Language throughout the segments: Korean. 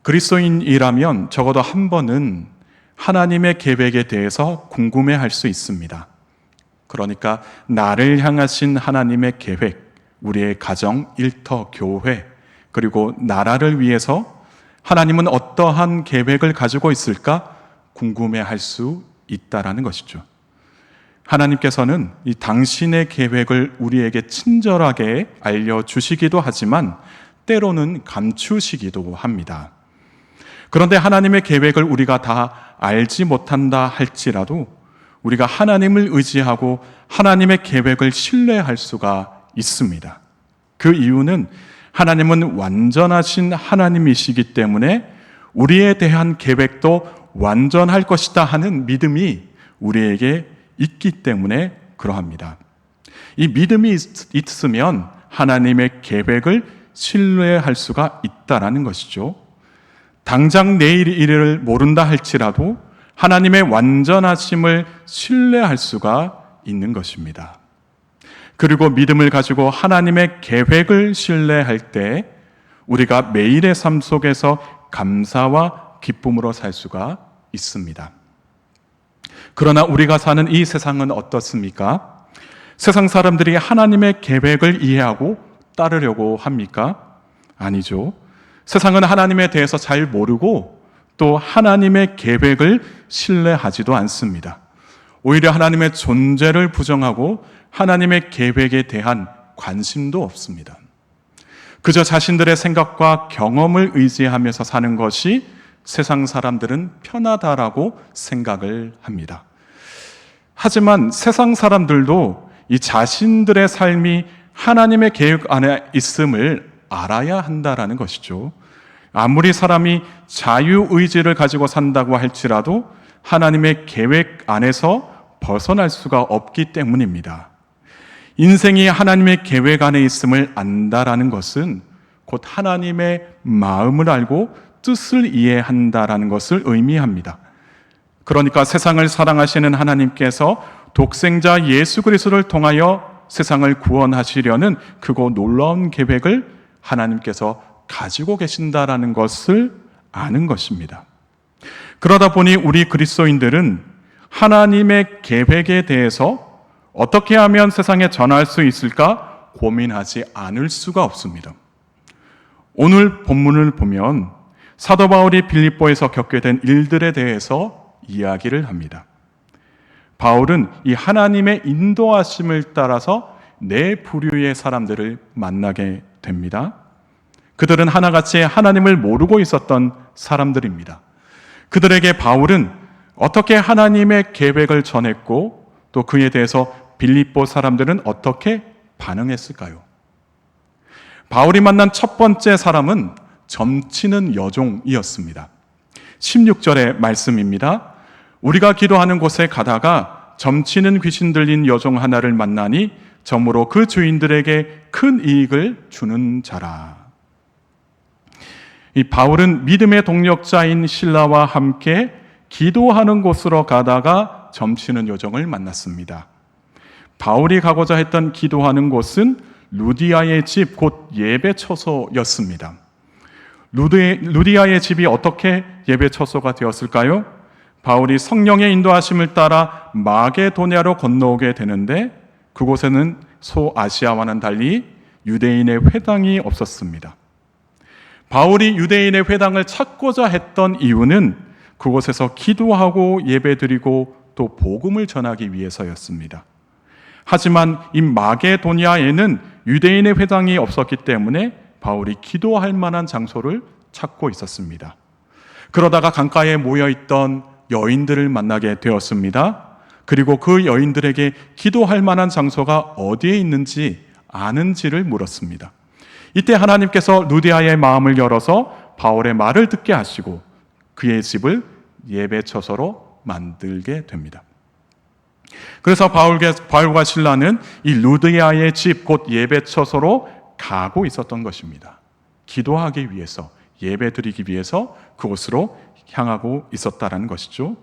그리스도인이라면 적어도 한 번은 하나님의 계획에 대해서 궁금해할 수 있습니다. 그러니까 나를 향하신 하나님의 계획, 우리의 가정, 일터, 교회, 그리고 나라를 위해서 하나님은 어떠한 계획을 가지고 있을까 궁금해할 수 있다라는 것이죠. 하나님께서는 이 당신의 계획을 우리에게 친절하게 알려주시기도 하지만 때로는 감추시기도 합니다. 그런데 하나님의 계획을 우리가 다 알지 못한다 할지라도 우리가 하나님을 의지하고 하나님의 계획을 신뢰할 수가 있습니다. 그 이유는 하나님은 완전하신 하나님이시기 때문에 우리에 대한 계획도 완전할 것이다 하는 믿음이 우리에게 있기 때문에 그러합니다. 이 믿음이 있으면 하나님의 계획을 신뢰할 수가 있다라는 것이죠. 당장 내일 일을 모른다 할지라도 하나님의 완전하심을 신뢰할 수가 있는 것입니다. 그리고 믿음을 가지고 하나님의 계획을 신뢰할 때 우리가 매일의 삶 속에서 감사와 기쁨으로 살 수가 있습니다. 그러나 우리가 사는 이 세상은 어떻습니까? 세상 사람들이 하나님의 계획을 이해하고 따르려고 합니까? 아니죠. 세상은 하나님에 대해서 잘 모르고 또 하나님의 계획을 신뢰하지도 않습니다. 오히려 하나님의 존재를 부정하고 하나님의 계획에 대한 관심도 없습니다. 그저 자신들의 생각과 경험을 의지하면서 사는 것이 세상 사람들은 편하다라고 생각을 합니다. 하지만 세상 사람들도 이 자신들의 삶이 하나님의 계획 안에 있음을 알아야 한다라는 것이죠. 아무리 사람이 자유의지를 가지고 산다고 할지라도 하나님의 계획 안에서 벗어날 수가 없기 때문입니다. 인생이 하나님의 계획 안에 있음을 안다라는 것은 곧 하나님의 마음을 알고 뜻을 이해한다라는 것을 의미합니다. 그러니까 세상을 사랑하시는 하나님께서 독생자 예수 그리스도를 통하여 세상을 구원하시려는 크고 놀라운 계획을 하나님께서 가지고 계신다라는 것을 아는 것입니다. 그러다 보니 우리 그리스도인들은 하나님의 계획에 대해서 어떻게 하면 세상에 전할 수 있을까 고민하지 않을 수가 없습니다. 오늘 본문을 보면 사도 바울이 빌립보에서 겪게 된 일들에 대해서 이야기를 합니다. 바울은 이 하나님의 인도하심을 따라서 네 부류의 사람들을 만나게 됩니다. 그들은 하나같이 하나님을 모르고 있었던 사람들입니다. 그들에게 바울은 어떻게 하나님의 계획을 전했고 또 그에 대해서 빌립보 사람들은 어떻게 반응했을까요? 바울이 만난 첫 번째 사람은 점치는 여종이었습니다. 16절의 말씀입니다. 우리가 기도하는 곳에 가다가 점치는 귀신 들린 여종 하나를 만나니 점으로 그 주인들에게 큰 이익을 주는 자라. 이 바울은 믿음의 동력자인 실라와 함께 기도하는 곳으로 가다가 점치는 여종을 만났습니다. 바울이 가고자 했던 기도하는 곳은 루디아의 집, 곧 예배 처소였습니다. 루디아의 집이 어떻게 예배 처소가 되었을까요? 바울이 성령의 인도하심을 따라 마게도냐로 건너오게 되는데 그곳에는 소아시아와는 달리 유대인의 회당이 없었습니다. 바울이 유대인의 회당을 찾고자 했던 이유는 그곳에서 기도하고 예배드리고 또 복음을 전하기 위해서였습니다. 하지만 이 마게도냐에는 유대인의 회당이 없었기 때문에 바울이 기도할 만한 장소를 찾고 있었습니다. 그러다가 강가에 모여있던 여인들을 만나게 되었습니다. 그리고 그 여인들에게 기도할 만한 장소가 어디에 있는지 아는지를 물었습니다. 이때 하나님께서 루디아의 마음을 열어서 바울의 말을 듣게 하시고 그의 집을 예배 처소로 만들게 됩니다. 그래서 바울과 실라는 이 루디아의 집, 곧 예배 처소로 가고 있었던 것입니다. 기도하기 위해서, 예배 드리기 위해서 그곳으로 향하고 있었다는 것이죠.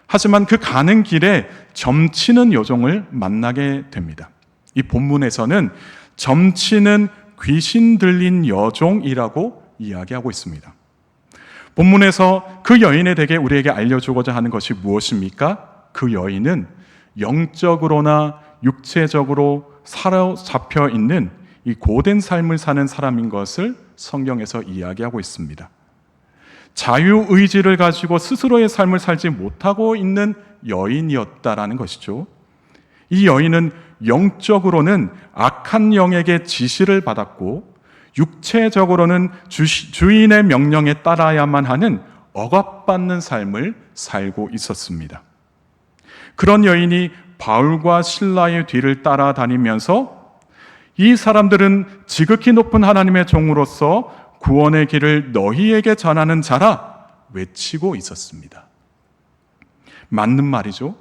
하지만 그 가는 길에 점치는 여종을 만나게 됩니다. 이 본문에서는 점치는 귀신 들린 여종이라고 이야기하고 있습니다. 본문에서 그 여인에 대해 우리에게 알려주고자 하는 것이 무엇입니까? 그 여인은 영적으로나 육체적으로 사로잡혀 있는 이 고된 삶을 사는 사람인 것을 성경에서 이야기하고 있습니다. 자유의지를 가지고 스스로의 삶을 살지 못하고 있는 여인이었다라는 것이죠. 이 여인은 영적으로는 악한 영에게 지시를 받았고 육체적으로는 주인의 명령에 따라야만 하는 억압받는 삶을 살고 있었습니다. 그런 여인이 바울과 실라의 뒤를 따라다니면서 이 사람들은 지극히 높은 하나님의 종으로서 구원의 길을 너희에게 전하는 자라 외치고 있었습니다. 맞는 말이죠.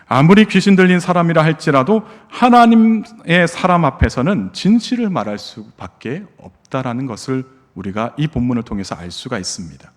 아무리 귀신 들린 사람이라 할지라도 하나님의 사람 앞에서는 진실을 말할 수밖에 없다라는 것을 우리가 이 본문을 통해서 알 수가 있습니다.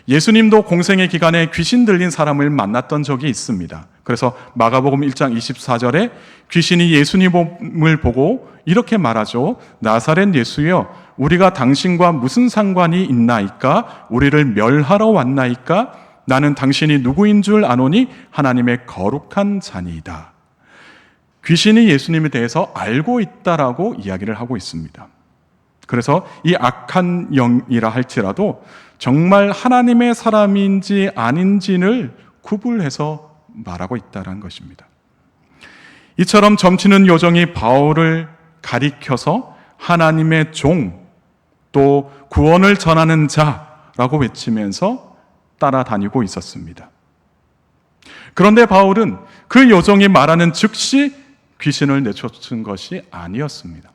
예수님도 공생의 기간에 귀신 들린 사람을 만났던 적이 있습니다. 그래서 마가복음 1장 24절에 귀신이 예수님을 보고 이렇게 말하죠. 나사렛 예수여, 우리가 당신과 무슨 상관이 있나이까? 우리를 멸하러 왔나이까? 나는 당신이 누구인 줄 아노니 하나님의 거룩한 자니이다. 귀신이 예수님에 대해서 알고 있다라고 이야기를 하고 있습니다. 그래서 이 악한 영이라 할지라도 정말 하나님의 사람인지 아닌지를 구분해서 말하고 있다는 것입니다. 이처럼 점치는 요정이 바울을 가리켜서 하나님의 종, 또 구원을 전하는 자라고 외치면서 따라다니고 있었습니다. 그런데 바울은 그 요정이 말하는 즉시 귀신을 내쫓은 것이 아니었습니다.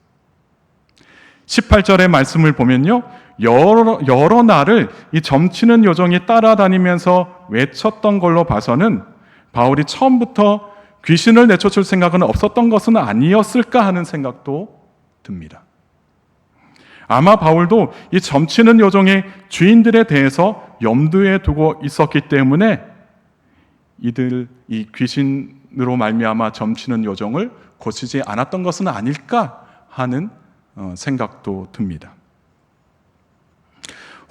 18절의 말씀을 보면요, 여러 날을 이 점치는 요정이 따라다니면서 외쳤던 걸로 봐서는 바울이 처음부터 귀신을 내쫓을 생각은 없었던 것은 아니었을까 하는 생각도 듭니다. 아마 바울도 이 점치는 요정의 주인들에 대해서 염두에 두고 있었기 때문에 이 귀신으로 말미암아 점치는 요정을 고치지 않았던 것은 아닐까 하는 생각도 듭니다.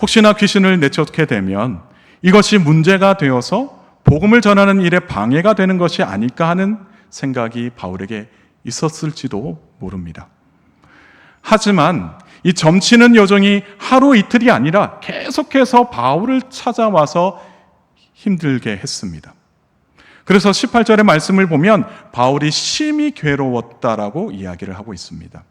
혹시나 귀신을 내쫓게 되면 이것이 문제가 되어서 복음을 전하는 일에 방해가 되는 것이 아닐까 하는 생각이 바울에게 있었을지도 모릅니다. 하지만 이 점치는 요정이 하루 이틀이 아니라 계속해서 바울을 찾아와서 힘들게 했습니다. 그래서 18절의 말씀을 보면 바울이 심히 괴로웠다라고 이야기를 하고 있습니다.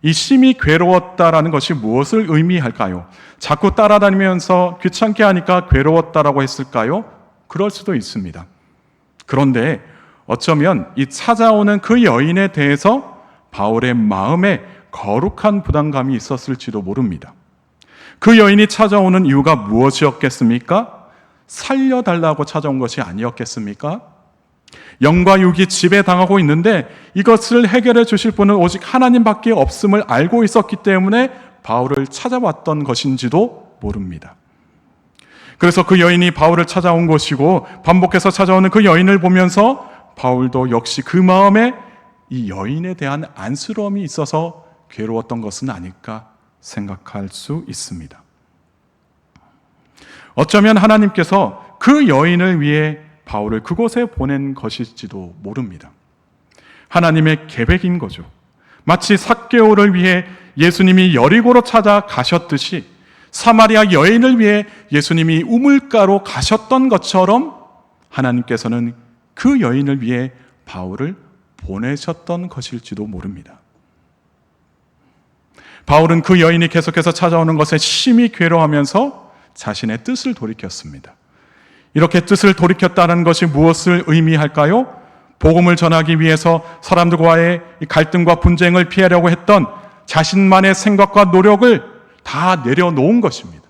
이 심히 괴로웠다라는 것이 무엇을 의미할까요? 자꾸 따라다니면서 귀찮게 하니까 괴로웠다라고 했을까요? 그럴 수도 있습니다. 그런데 어쩌면 이 찾아오는 그 여인에 대해서 바울의 마음에 거룩한 부담감이 있었을지도 모릅니다. 그 여인이 찾아오는 이유가 무엇이었겠습니까? 살려달라고 찾아온 것이 아니었겠습니까? 영과 육이 지배당하고 있는데 이것을 해결해 주실 분은 오직 하나님밖에 없음을 알고 있었기 때문에 바울을 찾아왔던 것인지도 모릅니다. 그래서 그 여인이 바울을 찾아온 것이고 반복해서 찾아오는 그 여인을 보면서 바울도 역시 그 마음에 이 여인에 대한 안쓰러움이 있어서 괴로웠던 것은 아닐까 생각할 수 있습니다. 어쩌면 하나님께서 그 여인을 위해 바울을 그곳에 보낸 것일지도 모릅니다. 하나님의 계획인 거죠. 마치 삭개오를 위해 예수님이 여리고로 찾아가셨듯이 사마리아 여인을 위해 예수님이 우물가로 가셨던 것처럼 하나님께서는 그 여인을 위해 바울을 보내셨던 것일지도 모릅니다. 바울은 그 여인이 계속해서 찾아오는 것에 심히 괴로워하면서 자신의 뜻을 돌이켰습니다. 이렇게 뜻을 돌이켰다는 것이 무엇을 의미할까요? 복음을 전하기 위해서 사람들과의 갈등과 분쟁을 피하려고 했던 자신만의 생각과 노력을 다 내려놓은 것입니다.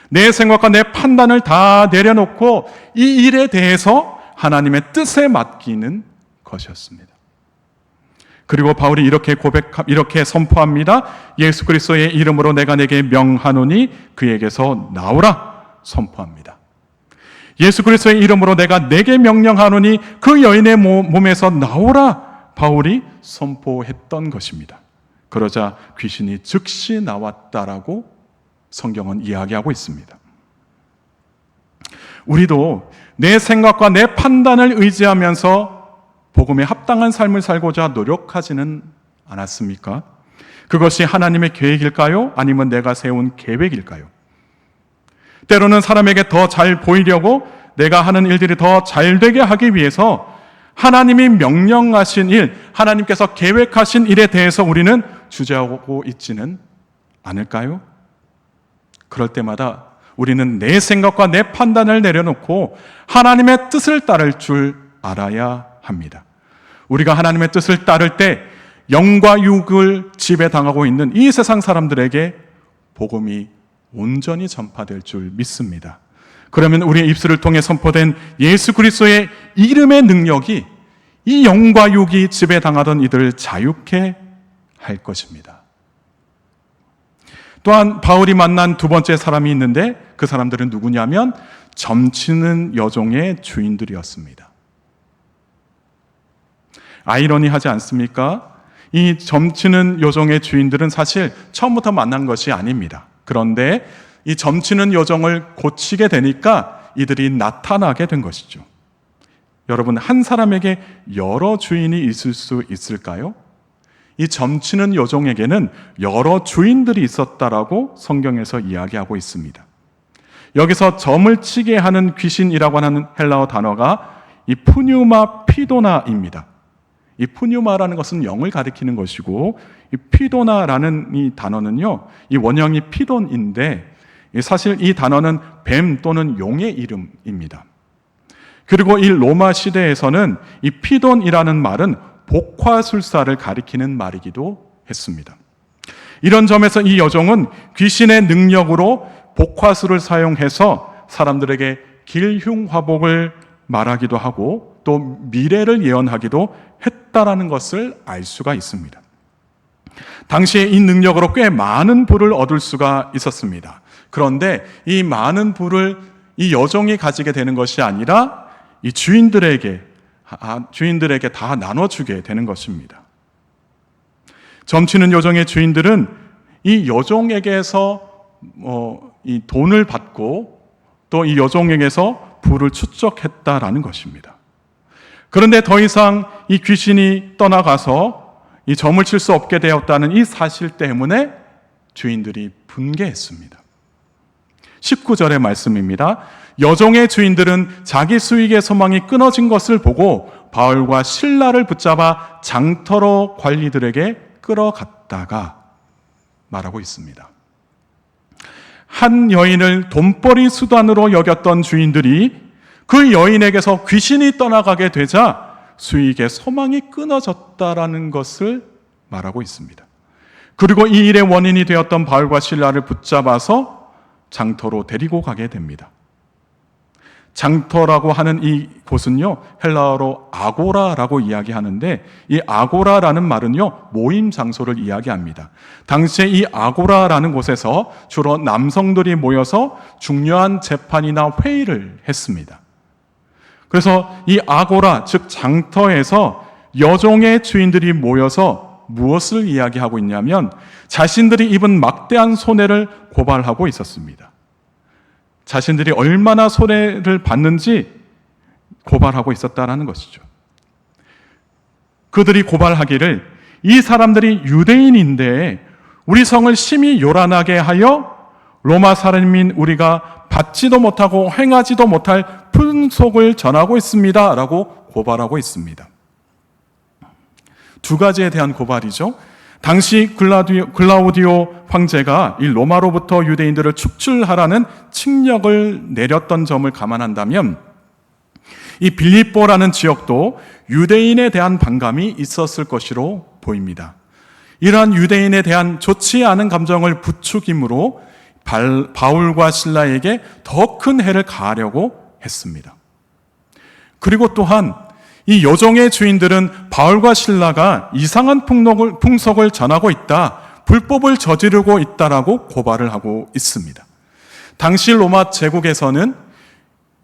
내 생각과 내 판단을 다 내려놓고 이 일에 대해서 하나님의 뜻에 맡기는 것이었습니다. 그리고 바울이 이렇게 선포합니다. 예수 그리스도의 이름으로 내가 내게 명하노니 그에게서 나오라 선포합니다. 예수 그리스도의 이름으로 내가 내게 명령하노니 그 여인의 몸에서 나오라 바울이 선포했던 것입니다. 그러자 귀신이 즉시 나왔다라고 성경은 이야기하고 있습니다. 우리도 내 생각과 내 판단을 의지하면서 복음에 합당한 삶을 살고자 노력하지는 않았습니까? 그것이 하나님의 계획일까요? 아니면 내가 세운 계획일까요? 때로는 사람에게 더 잘 보이려고 내가 하는 일들이 더 잘되게 하기 위해서 하나님이 명령하신 일, 하나님께서 계획하신 일에 대해서 우리는 주저하고 있지는 않을까요? 그럴 때마다 우리는 내 생각과 내 판단을 내려놓고 하나님의 뜻을 따를 줄 알아야 합니다. 우리가 하나님의 뜻을 따를 때 영과 육을 지배당하고 있는 이 세상 사람들에게 복음이 온전히 전파될 줄 믿습니다. 그러면 우리의 입술을 통해 선포된 예수 그리스도의 이름의 능력이 이 영과 육이 지배당하던 이들을 자유케 할 것입니다. 또한 바울이 만난 두 번째 사람이 있는데 그 사람들은 누구냐면 점치는 여종의 주인들이었습니다. 아이러니하지 않습니까? 이 점치는 여종의 주인들은 사실 처음부터 만난 것이 아닙니다. 그런데 이 점치는 여종을 고치게 되니까 이들이 나타나게 된 것이죠. 여러분, 한 사람에게 여러 주인이 있을 수 있을까요? 이 점치는 여종에게는 여러 주인들이 있었다라고 성경에서 이야기하고 있습니다. 여기서 점을 치게 하는 귀신이라고 하는 헬라어 단어가 이 푸뉴마 피도나입니다. 이 푸뉴마라는 것은 영을 가리키는 것이고 이 피도나라는 이 단어는요, 이 원형이 피돈인데 사실 이 단어는 뱀 또는 용의 이름입니다. 그리고 이 로마 시대에서는 이 피돈이라는 말은 복화술사를 가리키는 말이기도 했습니다. 이런 점에서 이 여종은 귀신의 능력으로 복화술을 사용해서 사람들에게 길흉화복을 말하기도 하고 또 미래를 예언하기도 했다라는 것을 알 수가 있습니다. 당시에 이 능력으로 꽤 많은 부를 얻을 수가 있었습니다. 그런데 이 많은 부를 이 여종이 가지게 되는 것이 아니라 이 주인들에게 다 나눠주게 되는 것입니다. 점치는 여종의 주인들은 이 여종에게서 이 돈을 받고 또 이 여종에게서 부를 축적했다라는 것입니다. 그런데 더 이상 이 귀신이 떠나가서 이 점을 칠 수 없게 되었다는 이 사실 때문에 주인들이 분개했습니다. 19절의 말씀입니다. 여종의 주인들은 자기 수익의 소망이 끊어진 것을 보고 바울과 실라를 붙잡아 장터로 관리들에게 끌어갔다가 말하고 있습니다. 한 여인을 돈벌이 수단으로 여겼던 주인들이 그 여인에게서 귀신이 떠나가게 되자 수익의 소망이 끊어졌다라는 것을 말하고 있습니다. 그리고 이 일의 원인이 되었던 바울과 실라를 붙잡아서 장터로 데리고 가게 됩니다. 장터라고 하는 이 곳은요, 헬라어로 아고라라고 이야기하는데 이 아고라라는 말은요, 모임 장소를 이야기합니다. 당시에 이 아고라라는 곳에서 주로 남성들이 모여서 중요한 재판이나 회의를 했습니다. 그래서 이 아고라, 즉 장터에서 여종의 주인들이 모여서 무엇을 이야기하고 있냐면 자신들이 입은 막대한 손해를 고발하고 있었습니다. 자신들이 얼마나 손해를 받는지 고발하고 있었다라는 것이죠. 그들이 고발하기를 이 사람들이 유대인인데 우리 성을 심히 요란하게 하여 로마 사람인 우리가 받지도 못하고 행하지도 못할 풍속을 전하고 있습니다 라고 고발하고 있습니다. 두 가지에 대한 고발이죠. 당시 글라우디오 황제가 이 로마로부터 유대인들을 축출하라는 칙령을 내렸던 점을 감안한다면 이 빌립보라는 지역도 유대인에 대한 반감이 있었을 것으로 보입니다. 이러한 유대인에 대한 좋지 않은 감정을 부추김으로 바울과 실라에게 더 큰 해를 가하려고 했습니다. 그리고 또한 이 여종의 주인들은 바울과 실라가 이상한 풍속을 전하고 있다, 불법을 저지르고 있다라고 고발을 하고 있습니다. 당시 로마 제국에서는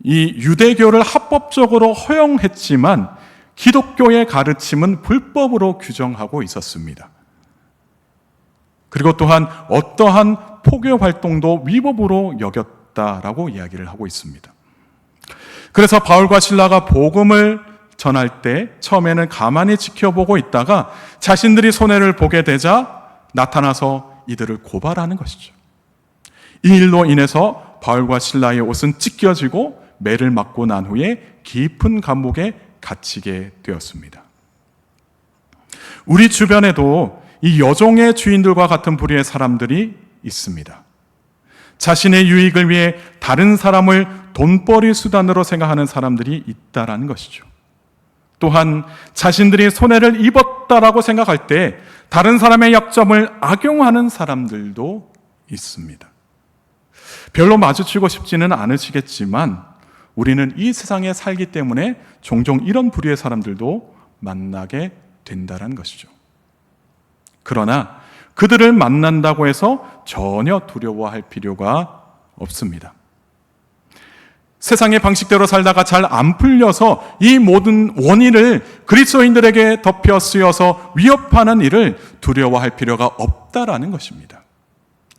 이 유대교를 합법적으로 허용했지만 기독교의 가르침은 불법으로 규정하고 있었습니다. 그리고 또한 어떠한 포교 활동도 위법으로 여겼다라고 이야기를 하고 있습니다. 그래서 바울과 실라가 복음을 전할 때 처음에는 가만히 지켜보고 있다가 자신들이 손해를 보게 되자 나타나서 이들을 고발하는 것이죠. 이 일로 인해서 바울과 실라의 옷은 찢겨지고 매를 맞고 난 후에 깊은 감옥에 갇히게 되었습니다. 우리 주변에도 이 여종의 주인들과 같은 부류의 사람들이 있습니다. 자신의 유익을 위해 다른 사람을 돈벌이 수단으로 생각하는 사람들이 있다라는 것이죠. 또한 자신들이 손해를 입었다라고 생각할 때 다른 사람의 약점을 악용하는 사람들도 있습니다. 별로 마주치고 싶지는 않으시겠지만 우리는 이 세상에 살기 때문에 종종 이런 부류의 사람들도 만나게 된다는 것이죠. 그러나 그들을 만난다고 해서 전혀 두려워할 필요가 없습니다. 세상의 방식대로 살다가 잘 안 풀려서 이 모든 원인을 그리스도인들에게 덮여 쓰여서 위협하는 일을 두려워할 필요가 없다라는 것입니다.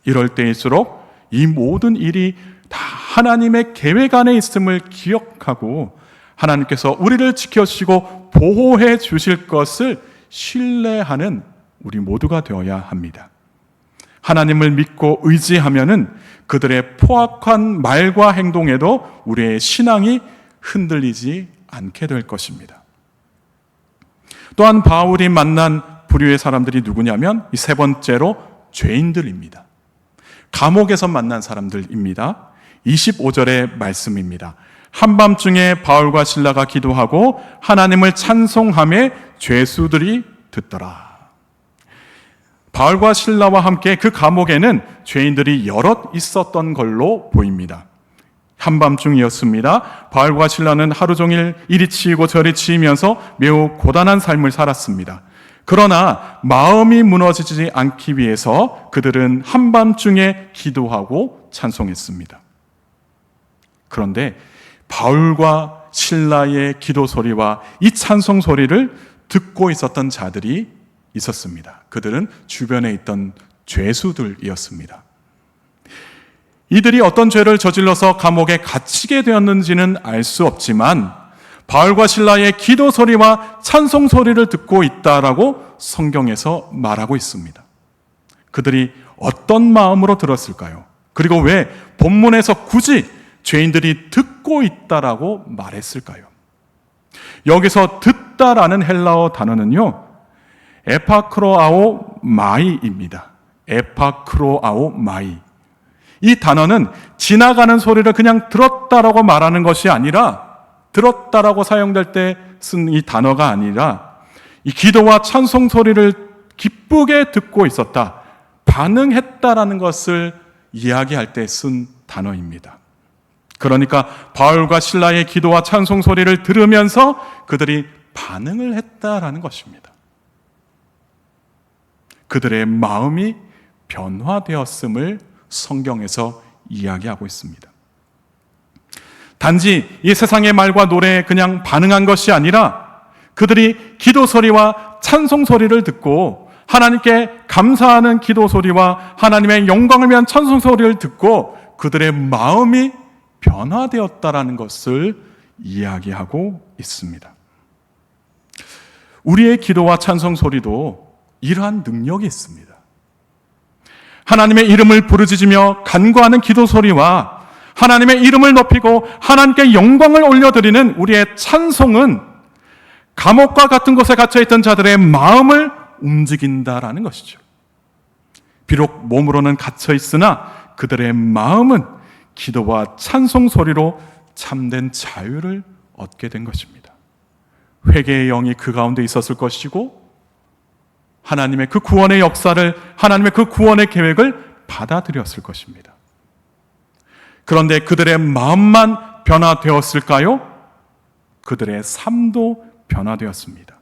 이럴 때일수록 이 모든 일이 다 하나님의 계획 안에 있음을 기억하고 하나님께서 우리를 지켜주시고 보호해 주실 것을 신뢰하는 우리 모두가 되어야 합니다. 하나님을 믿고 의지하면은 그들의 포악한 말과 행동에도 우리의 신앙이 흔들리지 않게 될 것입니다. 또한 바울이 만난 부류의 사람들이 누구냐면 이 세 번째로 죄인들입니다. 감옥에서 만난 사람들입니다. 25절의 말씀입니다. 한밤중에 바울과 실라가 기도하고 하나님을 찬송하며 죄수들이 듣더라. 바울과 실라와 함께 그 감옥에는 죄인들이 여럿 있었던 걸로 보입니다. 한밤중이었습니다. 바울과 실라는 하루 종일 이리 치이고 저리 치이면서 매우 고단한 삶을 살았습니다. 그러나 마음이 무너지지 않기 위해서 그들은 한밤중에 기도하고 찬송했습니다. 그런데 바울과 실라의 기도 소리와 이 찬송 소리를 듣고 있었던 자들이 있었습니다. 그들은 주변에 있던 죄수들이었습니다. 이들이 어떤 죄를 저질러서 감옥에 갇히게 되었는지는 알 수 없지만 바울과 실라의 기도 소리와 찬송 소리를 듣고 있다라고 성경에서 말하고 있습니다. 그들이 어떤 마음으로 들었을까요? 그리고 왜 본문에서 굳이 죄인들이 듣고 있다라고 말했을까요? 여기서 듣다라는 헬라어 단어는요, 에파크로아오 마이입니다. 에파크로아오 마이. 이 단어는 지나가는 소리를 그냥 들었다라고 말하는 것이 아니라, 들었다라고 사용될 때 쓴 이 단어가 아니라 이 기도와 찬송 소리를 기쁘게 듣고 있었다, 반응했다라는 것을 이야기할 때 쓴 단어입니다. 그러니까 바울과 실라의 기도와 찬송 소리를 들으면서 그들이 반응을 했다라는 것입니다. 그들의 마음이 변화되었음을 성경에서 이야기하고 있습니다. 단지 이 세상의 말과 노래에 그냥 반응한 것이 아니라 그들이 기도 소리와 찬송 소리를 듣고 하나님께 감사하는 기도 소리와 하나님의 영광을 위한 찬송 소리를 듣고 그들의 마음이 변화되었다라는 것을 이야기하고 있습니다. 우리의 기도와 찬송 소리도 이러한 능력이 있습니다. 하나님의 이름을 부르짖으며 간구하는 기도 소리와 하나님의 이름을 높이고 하나님께 영광을 올려드리는 우리의 찬송은 감옥과 같은 곳에 갇혀있던 자들의 마음을 움직인다라는 것이죠. 비록 몸으로는 갇혀있으나 그들의 마음은 기도와 찬송 소리로 참된 자유를 얻게 된 것입니다. 회개의 영이 그 가운데 있었을 것이고 하나님의 그 구원의 역사를, 하나님의 그 구원의 계획을 받아들였을 것입니다. 그런데 그들의 마음만 변화되었을까요? 그들의 삶도 변화되었습니다.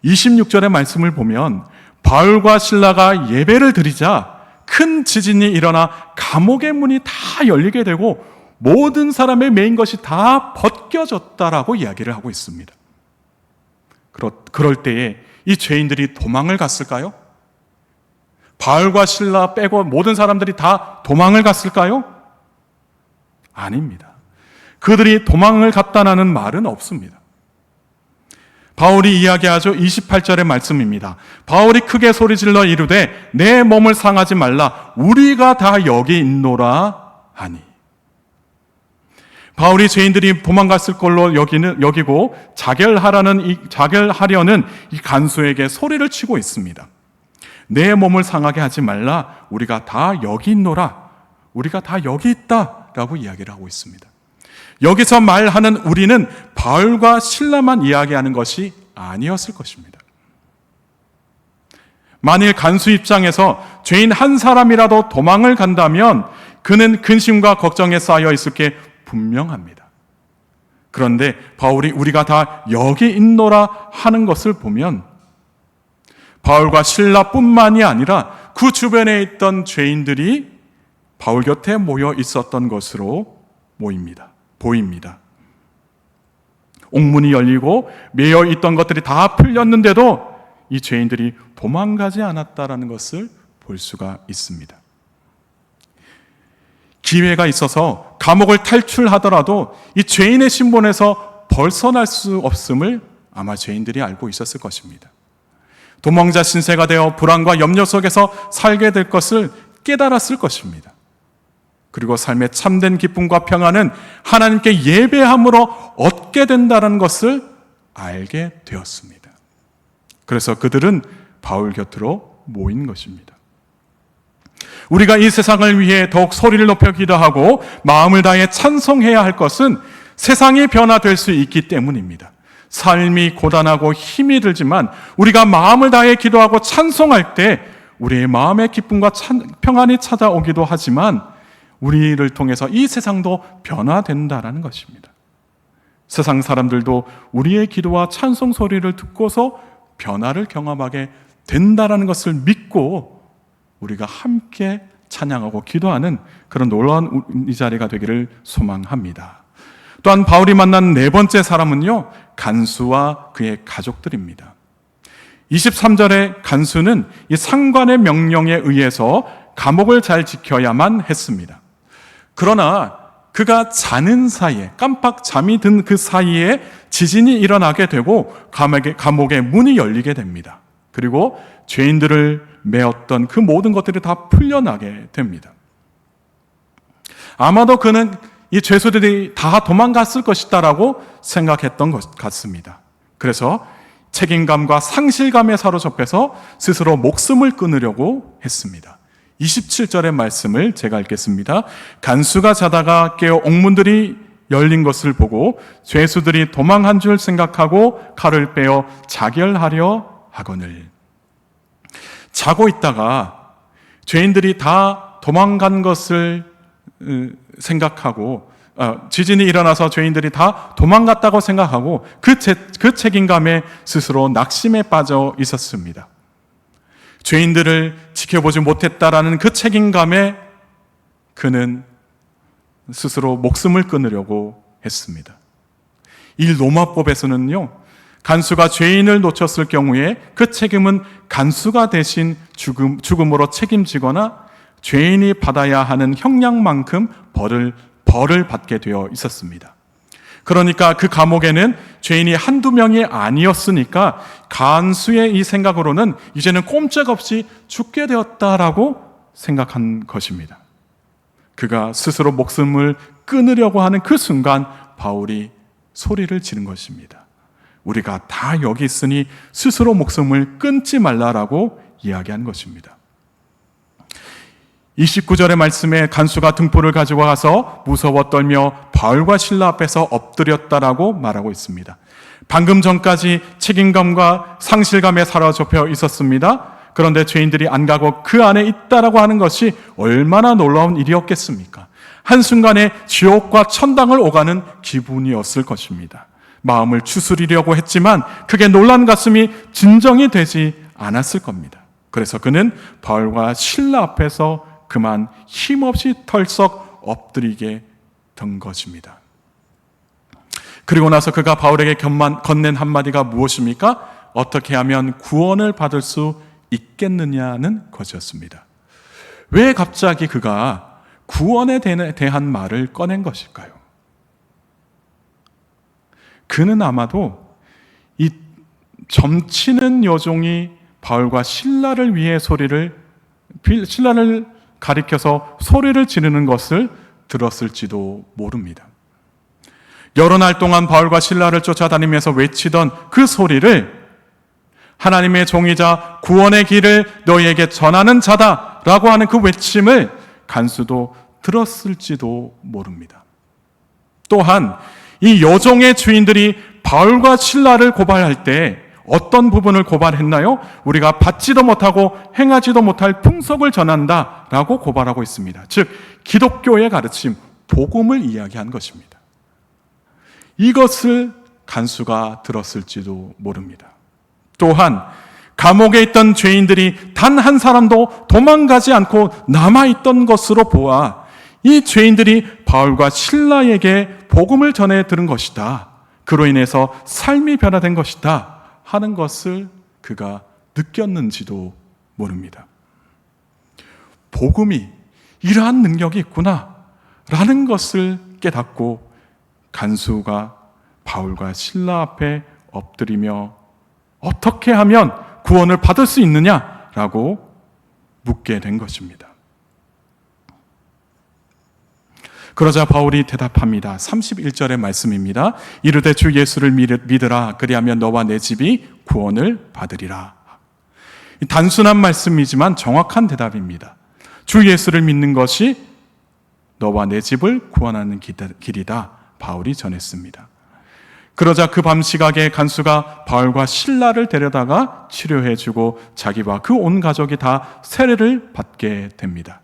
26절의 말씀을 보면 바울과 실라가 예배를 드리자 큰 지진이 일어나 감옥의 문이 다 열리게 되고 모든 사람의 메인 것이 다 벗겨졌다라고 이야기를 하고 있습니다. 그럴 때에 이 죄인들이 도망을 갔을까요? 바울과 실라 빼고 모든 사람들이 다 도망을 갔을까요? 아닙니다. 그들이 도망을 갔다는 말은 없습니다. 바울이 이야기하죠. 28절의 말씀입니다. 바울이 크게 소리질러 이르되 내 몸을 상하지 말라 우리가 다 여기 있노라 하니. 바울이 죄인들이 도망갔을 걸로 여기고 자결하려는 이 간수에게 소리를 치고 있습니다. 내 몸을 상하게 하지 말라 우리가 다 여기 있노라, 우리가 다 여기 있다라고 이야기를 하고 있습니다. 여기서 말하는 우리는 바울과 실라만 이야기하는 것이 아니었을 것입니다. 만일 간수 입장에서 죄인 한 사람이라도 도망을 간다면 그는 근심과 걱정에 쌓여 있을 게 분명합니다. 그런데 바울이 우리가 다 여기 있노라 하는 것을 보면 바울과 실라뿐만이 아니라 그 주변에 있던 죄인들이 바울 곁에 모여 있었던 것으로 보입니다. 옥문이 열리고 매여 있던 것들이 다 풀렸는데도 이 죄인들이 도망가지 않았다라는 것을 볼 수가 있습니다. 기회가 있어서 감옥을 탈출하더라도 이 죄인의 신분에서 벗어날 수 없음을 아마 죄인들이 알고 있었을 것입니다. 도망자 신세가 되어 불안과 염려 속에서 살게 될 것을 깨달았을 것입니다. 그리고 삶의 참된 기쁨과 평안은 하나님께 예배함으로 얻게 된다는 것을 알게 되었습니다. 그래서 그들은 바울 곁으로 모인 것입니다. 우리가 이 세상을 위해 더욱 소리를 높여 기도하고 마음을 다해 찬송해야 할 것은 세상이 변화될 수 있기 때문입니다. 삶이 고단하고 힘이 들지만 우리가 마음을 다해 기도하고 찬송할 때 우리의 마음의 기쁨과 평안이 찾아오기도 하지만 우리를 통해서 이 세상도 변화된다라는 것입니다. 세상 사람들도 우리의 기도와 찬송 소리를 듣고서 변화를 경험하게 된다라는 것을 믿고 우리가 함께 찬양하고 기도하는 그런 놀라운 이 자리가 되기를 소망합니다. 또한 바울이 만난 네 번째 사람은요, 간수와 그의 가족들입니다. 23절의 간수는 이 상관의 명령에 의해서 감옥을 잘 지켜야만 했습니다. 그러나 그가 자는 사이에, 깜빡 잠이 든 그 사이에 지진이 일어나게 되고 감옥의 문이 열리게 됩니다. 그리고 죄인들을 메었던 그 모든 것들이 다 풀려나게 됩니다. 아마도 그는 이 죄수들이 다 도망갔을 것이다라고 생각했던 것 같습니다. 그래서 책임감과 상실감에 사로잡혀서 스스로 목숨을 끊으려고 했습니다. 27절의 말씀을 제가 읽겠습니다. 간수가 자다가 깨어 옥문들이 열린 것을 보고 죄수들이 도망한 줄 생각하고 칼을 빼어 자결하려 하거늘. 자고 있다가 죄인들이 다 도망간 것을 생각하고 지진이 일어나서 죄인들이 다 도망갔다고 생각하고 그 책임감에 스스로 낙심에 빠져 있었습니다. 죄인들을 지켜보지 못했다라는 그 책임감에 그는 스스로 목숨을 끊으려고 했습니다. 이 로마법에서는요, 간수가 죄인을 놓쳤을 경우에 그 책임은 간수가 대신 죽음으로 책임지거나 죄인이 받아야 하는 형량만큼 벌을 받게 되어 있었습니다. 그러니까 그 감옥에는 죄인이 한두 명이 아니었으니까 간수의 이 생각으로는 이제는 꼼짝없이 죽게 되었다라고 생각한 것입니다. 그가 스스로 목숨을 끊으려고 하는 그 순간 바울이 소리를 지른 것입니다. 우리가 다 여기 있으니 스스로 목숨을 끊지 말라라고 이야기한 것입니다. 29절의 말씀에 간수가 등불을 가지고 가서 무서워 떨며 바울과 실라 앞에서 엎드렸다라고 말하고 있습니다. 방금 전까지 책임감과 상실감에 사로잡혀 있었습니다. 그런데 죄인들이 안 가고 그 안에 있다라고 하는 것이 얼마나 놀라운 일이었겠습니까? 한순간에 지옥과 천당을 오가는 기분이었을 것입니다. 마음을 추스리려고 했지만 그게 놀란 가슴이 진정이 되지 않았을 겁니다. 그래서 그는 바울과 실라 앞에서 그만 힘없이 털썩 엎드리게 된 것입니다. 그리고 나서 그가 바울에게 건넨 한마디가 무엇입니까? 어떻게 하면 구원을 받을 수 있겠느냐는 것이었습니다. 왜 갑자기 그가 구원에 대한 말을 꺼낸 것일까요? 그는 아마도 이 점치는 여종이 바울과 실라를 위해 실라를 가리켜서 소리를 지르는 것을 들었을지도 모릅니다. 여러 날 동안 바울과 실라를 쫓아다니면서 외치던 그 소리를 하나님의 종이자 구원의 길을 너희에게 전하는 자다라고 하는 그 외침을 간수도 들었을지도 모릅니다. 또한 이 여종의 주인들이 바울과 실라를 고발할 때 어떤 부분을 고발했나요? 우리가 받지도 못하고 행하지도 못할 풍속을 전한다라고 고발하고 있습니다. 즉 기독교의 가르침, 복음을 이야기한 것입니다. 이것을 간수가 들었을지도 모릅니다. 또한 감옥에 있던 죄인들이 단 한 사람도 도망가지 않고 남아있던 것으로 보아 이 죄인들이 바울과 실라에게 복음을 전해 들은 것이다. 그로 인해서 삶이 변화된 것이다 하는 것을 그가 느꼈는지도 모릅니다. 복음이 이러한 능력이 있구나 라는 것을 깨닫고 간수가 바울과 실라 앞에 엎드리며 어떻게 하면 구원을 받을 수 있느냐라고 묻게 된 것입니다. 그러자 바울이 대답합니다. 31절의 말씀입니다. 이르되 주 예수를 믿으라. 그리하면 너와 내 집이 구원을 받으리라. 단순한 말씀이지만 정확한 대답입니다. 주 예수를 믿는 것이 너와 내 집을 구원하는 길이다. 바울이 전했습니다. 그러자 그 밤 시각에 간수가 바울과 실라를 데려다가 치료해주고 자기와 그 온 가족이 다 세례를 받게 됩니다.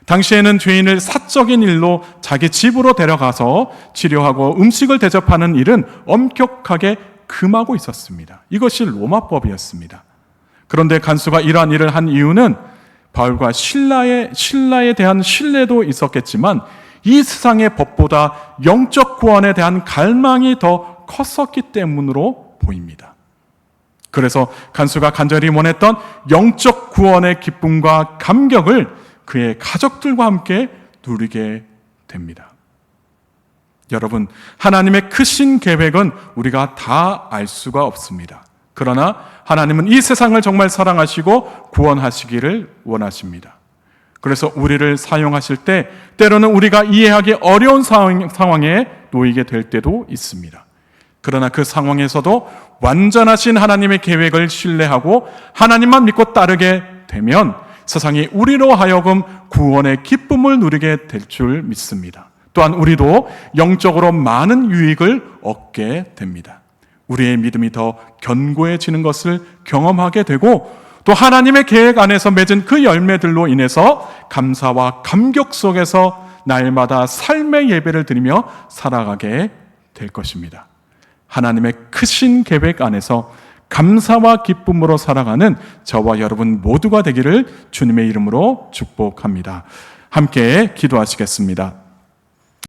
당시에는 죄인을 사적인 일로 자기 집으로 데려가서 치료하고 음식을 대접하는 일은 엄격하게 금하고 있었습니다. 이것이 로마법이었습니다. 그런데 간수가 이러한 일을 한 이유는 바울과 실라에 대한 신뢰도 있었겠지만 이 세상의 법보다 영적 구원에 대한 갈망이 더 컸었기 때문으로 보입니다. 그래서 간수가 간절히 원했던 영적 구원의 기쁨과 감격을 그의 가족들과 함께 누리게 됩니다. 여러분, 하나님의 크신 계획은 우리가 다 알 수가 없습니다. 그러나 하나님은 이 세상을 정말 사랑하시고 구원하시기를 원하십니다. 그래서 우리를 사용하실 때 때로는 우리가 이해하기 어려운 상황에 놓이게 될 때도 있습니다. 그러나 그 상황에서도 완전하신 하나님의 계획을 신뢰하고 하나님만 믿고 따르게 되면 세상이 우리로 하여금 구원의 기쁨을 누리게 될 줄 믿습니다. 또한 우리도 영적으로 많은 유익을 얻게 됩니다. 우리의 믿음이 더 견고해지는 것을 경험하게 되고 또 하나님의 계획 안에서 맺은 그 열매들로 인해서 감사와 감격 속에서 날마다 삶의 예배를 드리며 살아가게 될 것입니다. 하나님의 크신 계획 안에서 감사와 기쁨으로 살아가는 저와 여러분 모두가 되기를 주님의 이름으로 축복합니다. 함께 기도하시겠습니다.